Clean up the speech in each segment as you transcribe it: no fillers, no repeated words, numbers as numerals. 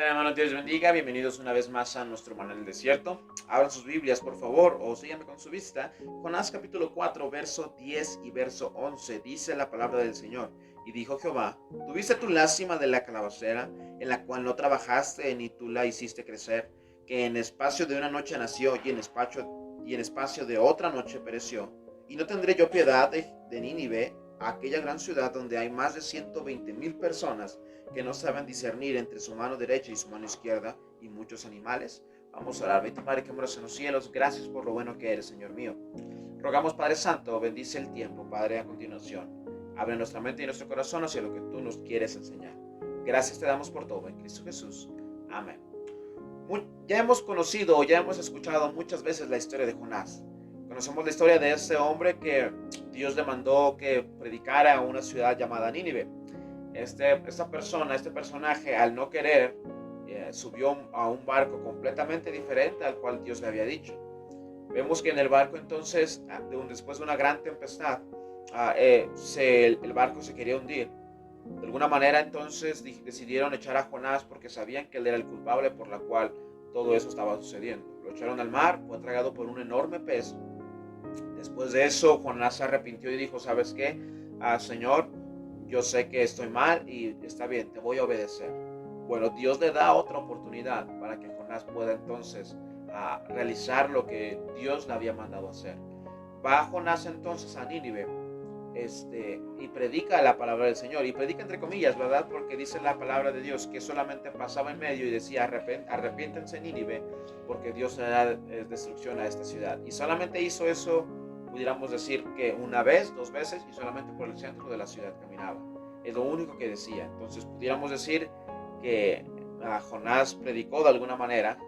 tal, hermano? Dios les bendiga. Bienvenidos una vez más a nuestro manual del desierto. Abran sus Biblias, por favor, o síganme con su vista. Jonás capítulo 4, verso 10 y verso 11. Dice la palabra del Señor. Y dijo Jehová: ¿Tuviste tu lástima de la calabacera, en la cual no trabajaste ni tú la hiciste crecer, que en espacio de una noche nació y en espacio de otra noche pereció? ¿Y no tendré yo piedad de Nínive, aquella gran ciudad donde hay más de 120,000 personas que no saben discernir entre su mano derecha y su mano izquierda, y muchos animales? Vamos a orar. Bendito Padre que moras en los cielos, gracias por lo bueno que eres, Señor mío. Rogamos, Padre Santo, bendice el tiempo, Padre, a continuación. Abre nuestra mente y nuestro corazón hacia lo que tú nos quieres enseñar. Gracias te damos por todo, en Cristo Jesús. Amén. Ya hemos conocido o ya hemos escuchado muchas veces la historia de Jonás. Conocemos la historia de este hombre que Dios le mandó que predicara a una ciudad llamada Nínive. Esta persona, este personaje, al no querer, subió a un barco completamente diferente al cual Dios le había dicho. Vemos que en el barco entonces, después de una gran tempestad, el barco se quería hundir. De alguna manera entonces decidieron echar a Jonás porque sabían que él era el culpable por la cual todo eso estaba sucediendo. Lo echaron al mar, fue tragado por un enorme pez. Después de eso, Jonás se arrepintió y dijo: ¿sabes qué? Señor, yo sé que estoy mal y está bien, te voy a obedecer. Bueno, Dios le da otra oportunidad para que Jonás pueda entonces realizar lo que Dios le había mandado hacer. Va Jonás entonces a Nínive y predica la palabra del Señor, y predica entre comillas, ¿verdad? Porque dice la palabra de Dios que solamente pasaba en medio y decía: arrepiéntense, Nínive, porque Dios le da destrucción a esta ciudad. Y solamente hizo eso, pudiéramos decir que una vez, dos veces, y solamente por el centro de la ciudad caminaba. Es lo único que decía. Entonces pudiéramos decir que Jonás predicó de alguna manera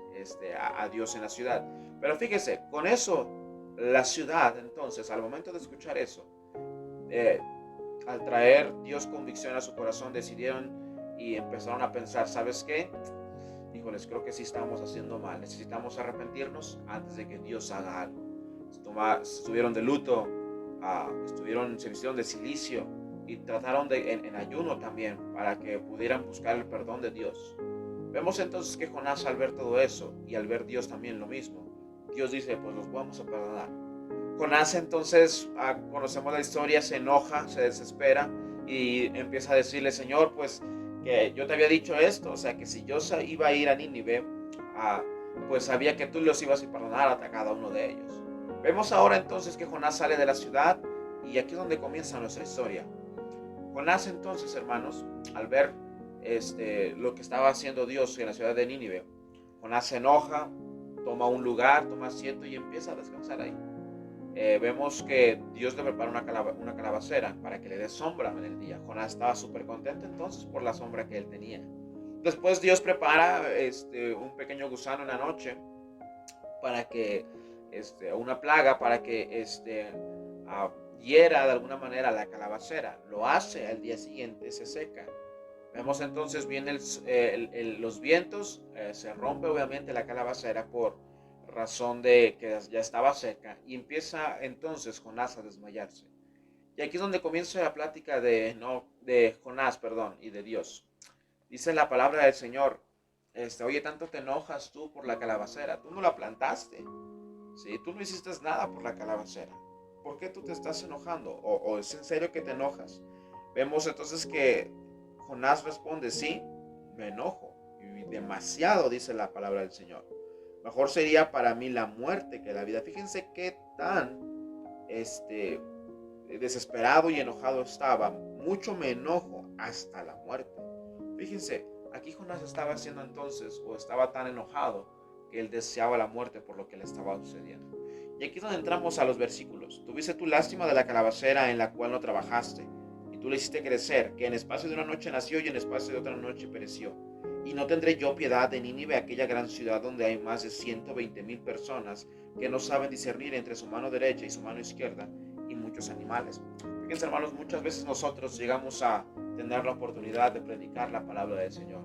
a Dios en la ciudad. Pero fíjese, con eso la ciudad entonces, al momento de escuchar eso, al traer Dios convicción a su corazón, decidieron y empezaron a pensar: ¿sabes qué? Híjoles, creo que sí estamos haciendo mal. Necesitamos arrepentirnos antes de que Dios haga algo. Estuvieron de luto, se vistieron de cilicio y trataron en ayuno también para que pudieran buscar el perdón de Dios. Vemos entonces que Jonás, al ver todo eso y al ver Dios también lo mismo, Dios dice: pues los vamos a perdonar. Jonás entonces, conocemos la historia, se enoja, se desespera y empieza a decirle: Señor, pues que yo te había dicho esto, o sea que si yo iba a ir a Nínive, pues sabía que tú los ibas a perdonar a cada uno de ellos. Vemos ahora entonces que Jonás sale de la ciudad, y aquí es donde comienza nuestra historia. Jonás entonces, hermanos, al ver lo que estaba haciendo Dios en la ciudad de Nínive, Jonás se enoja, toma un lugar, toma asiento y empieza a descansar ahí. Vemos que Dios le prepara una calabacera para que le dé sombra en el día. Jonás estaba súper contento entonces por la sombra que él tenía. Después Dios prepara un pequeño gusano en la noche para que, una plaga para que hiera de alguna manera la calabacera. Lo hace, al día siguiente se seca. Vemos entonces vienen los vientos, se rompe obviamente la calabacera por razón de que ya estaba seca, y empieza entonces Jonás a desmayarse. Y aquí es donde comienza la plática de Jonás, y de Dios. Dice la palabra del Señor: oye, tanto te enojas tú por la calabacera, tú no la plantaste, ¿sí? Tú no hiciste nada por la calabacera. ¿Por qué tú te estás enojando? ¿O es en serio que te enojas? Vemos entonces que Jonás responde: sí, me enojo, y demasiado, dice la palabra del Señor. Mejor sería para mí la muerte que la vida. Fíjense qué tan desesperado y enojado estaba. Mucho me enojo hasta la muerte. Fíjense, aquí Jonás estaba haciendo entonces, o estaba tan enojado, que él deseaba la muerte por lo que le estaba sucediendo. Y aquí es donde entramos a los versículos. Tuviste tu lástima de la calabacera en la cual no trabajaste, y tú le hiciste crecer, que en espacio de una noche nació y en espacio de otra noche pereció. Y no tendré yo piedad de Nínive, aquella gran ciudad donde hay más de 120,000 personas que no saben discernir entre su mano derecha y su mano izquierda, y muchos animales. Fíjense, hermanos, muchas veces nosotros llegamos a tener la oportunidad de predicar la palabra del Señor.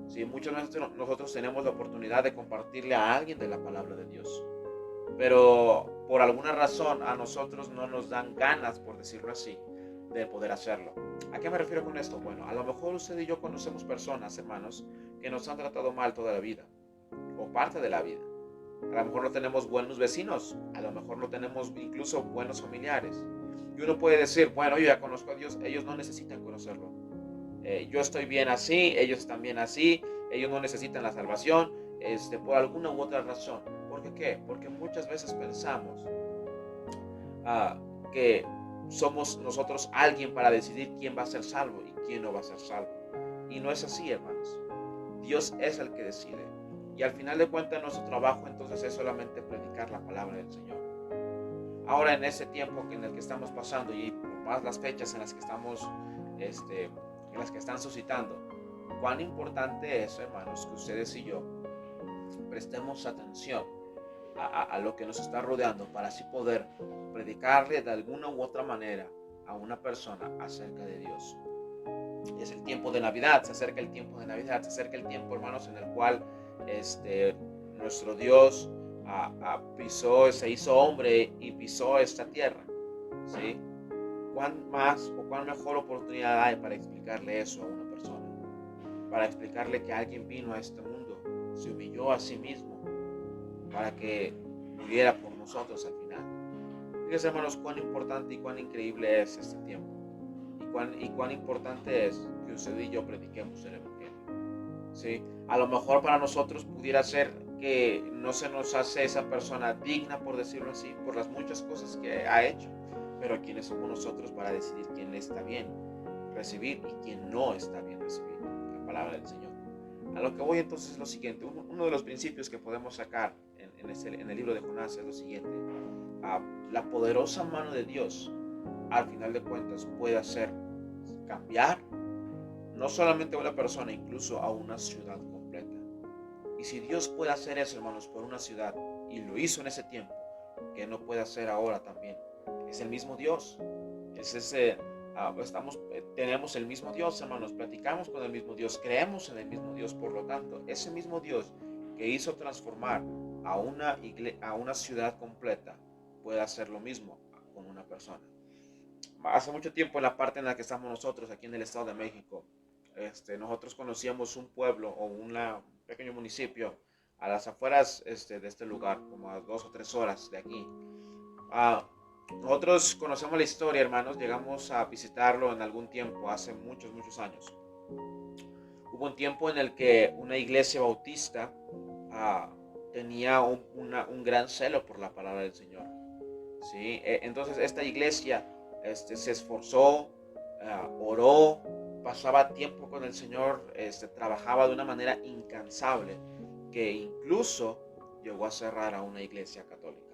Sí, muchas veces nosotros tenemos la oportunidad de compartirle a alguien de la palabra de Dios, pero por alguna razón a nosotros no nos dan ganas, por decirlo así, de poder hacerlo. ¿A qué me refiero con esto? Bueno, a lo mejor usted y yo conocemos personas, hermanos, que nos han tratado mal toda la vida o parte de la vida. A lo mejor no tenemos buenos vecinos, a lo mejor no tenemos incluso buenos familiares. Y uno puede decir, bueno, yo ya conozco a Dios, ellos no necesitan conocerlo. Yo estoy bien así, ellos están bien así, ellos no necesitan la salvación, por alguna u otra razón. ¿Por qué qué? Porque muchas veces pensamos ah, que somos nosotros alguien para decidir quién va a ser salvo y quién no va a ser salvo. Y no es así, hermanos. Dios es el que decide. Y al final de cuentas nuestro trabajo entonces es solamente predicar la palabra del Señor. Ahora en ese tiempo en el que estamos pasando y por más las fechas en las que estamos, en las que están suscitando, cuán importante es, hermanos, que ustedes y yo prestemos atención a lo que nos está rodeando para así poder predicarle de alguna u otra manera a una persona acerca de Dios. Es el tiempo de Navidad, se acerca el tiempo de Navidad, se acerca el tiempo, hermanos, en el cual nuestro Dios pisó, se hizo hombre y pisó esta tierra, ¿sí? ¿Cuán más o cuán mejor oportunidad hay para explicarle eso a una persona? Para explicarle que alguien vino a este mundo, se humilló a sí mismo para que muriera por nosotros al final. Fíjense, hermanos, cuán importante y cuán increíble es este tiempo. Y cuán importante es que usted y yo prediquemos el Evangelio. ¿Sí? A lo mejor para nosotros pudiera ser que no se nos hace esa persona digna, por decirlo así, por las muchas cosas que ha hecho. Pero ¿quiénes somos nosotros para decidir quién está bien recibir y quién no está bien recibir la palabra del Señor? A lo que voy entonces es lo siguiente. Uno de los principios que podemos sacar en el libro de Jonás es lo siguiente. La poderosa mano de Dios al final de cuentas puede hacer cambiar no solamente a una persona, incluso a una ciudad completa. Y si Dios puede hacer eso, hermanos, por una ciudad, y lo hizo en ese tiempo, ¿qué no puede hacer ahora también? Es el mismo Dios. Tenemos el mismo Dios, hermanos, platicamos con el mismo Dios, creemos en el mismo Dios. Por lo tanto, ese mismo Dios que hizo transformar a una ciudad completa puede hacer lo mismo con una persona. Hace mucho tiempo, en la parte en la que estamos nosotros, aquí en el Estado de México, nosotros conocíamos un pueblo o un pequeño municipio a las afueras de este lugar, como a 2 o 3 horas de aquí. Nosotros conocemos la historia, hermanos, llegamos a visitarlo en algún tiempo, hace muchos, muchos años. Hubo un tiempo en el que una iglesia bautista tenía un gran celo por la palabra del Señor. ¿Sí? Entonces esta iglesia se esforzó, oró, pasaba tiempo con el Señor, trabajaba de una manera incansable, que incluso llegó a cerrar a una iglesia católica.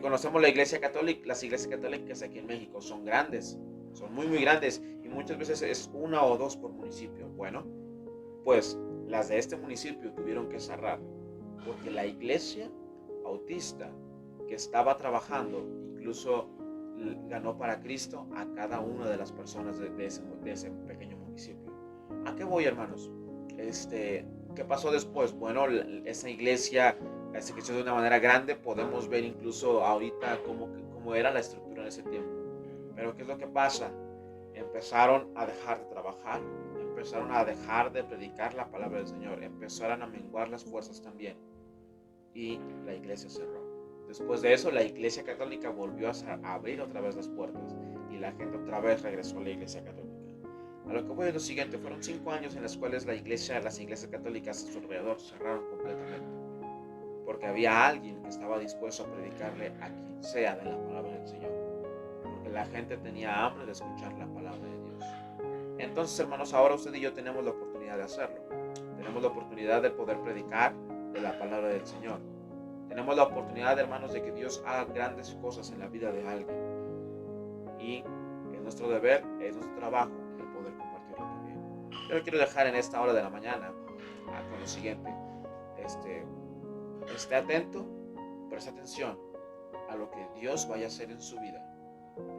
Conocemos la iglesia católica, las iglesias católicas aquí en México son grandes, son muy muy grandes y muchas veces es 1 o 2 por municipio. Bueno, pues las de este municipio tuvieron que cerrar porque la iglesia bautista que estaba trabajando incluso ganó para Cristo a cada una de las personas de ese pequeño municipio. ¿A qué voy, hermanos? ¿Qué pasó después? Bueno, esa iglesia se creció de una manera grande. Podemos ver incluso ahorita cómo era la estructura en ese tiempo. Pero ¿qué es lo que pasa? Empezaron a dejar de trabajar, empezaron a dejar de predicar la palabra del Señor, empezaron a menguar las fuerzas también y la iglesia cerró. Después de eso, la iglesia católica volvió a abrir otra vez las puertas y la gente otra vez regresó a la iglesia católica. A lo que voy es lo siguiente, fueron 5 años en los cuales las iglesias católicas a su alrededor cerraron completamente, porque había alguien que estaba dispuesto a predicarle a quien sea de la palabra del Señor, porque la gente tenía hambre de escuchar la palabra de Dios. Entonces, hermanos, ahora usted y yo tenemos la oportunidad de hacerlo. Tenemos la oportunidad de poder predicar de la palabra del Señor. Tenemos la oportunidad, hermanos, de que Dios haga grandes cosas en la vida de alguien. Y es nuestro deber, es nuestro trabajo el poder compartirlo también. Yo lo quiero dejar en esta hora de la mañana con lo siguiente. Esté atento, preste atención a lo que Dios vaya a hacer en su vida,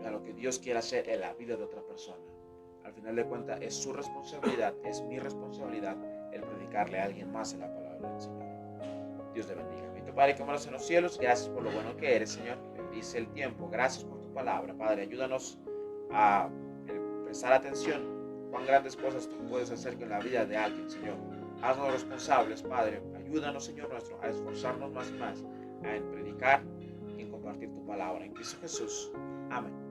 a lo que Dios quiera hacer en la vida de otra persona. Al final de cuentas es su responsabilidad, es mi responsabilidad el predicarle a alguien más en la palabra del Señor. Dios le bendiga. Mi Padre que moras en los cielos, gracias por lo bueno que eres, Señor. Bendice el tiempo, gracias por tu palabra, Padre. Ayúdanos prestar atención cuán grandes cosas tú puedes hacer con la vida de alguien, Señor. Haznos responsables, Padre. Ayúdanos, Señor nuestro, a esforzarnos más y más en predicar y en compartir tu palabra. En Cristo Jesús. Amén.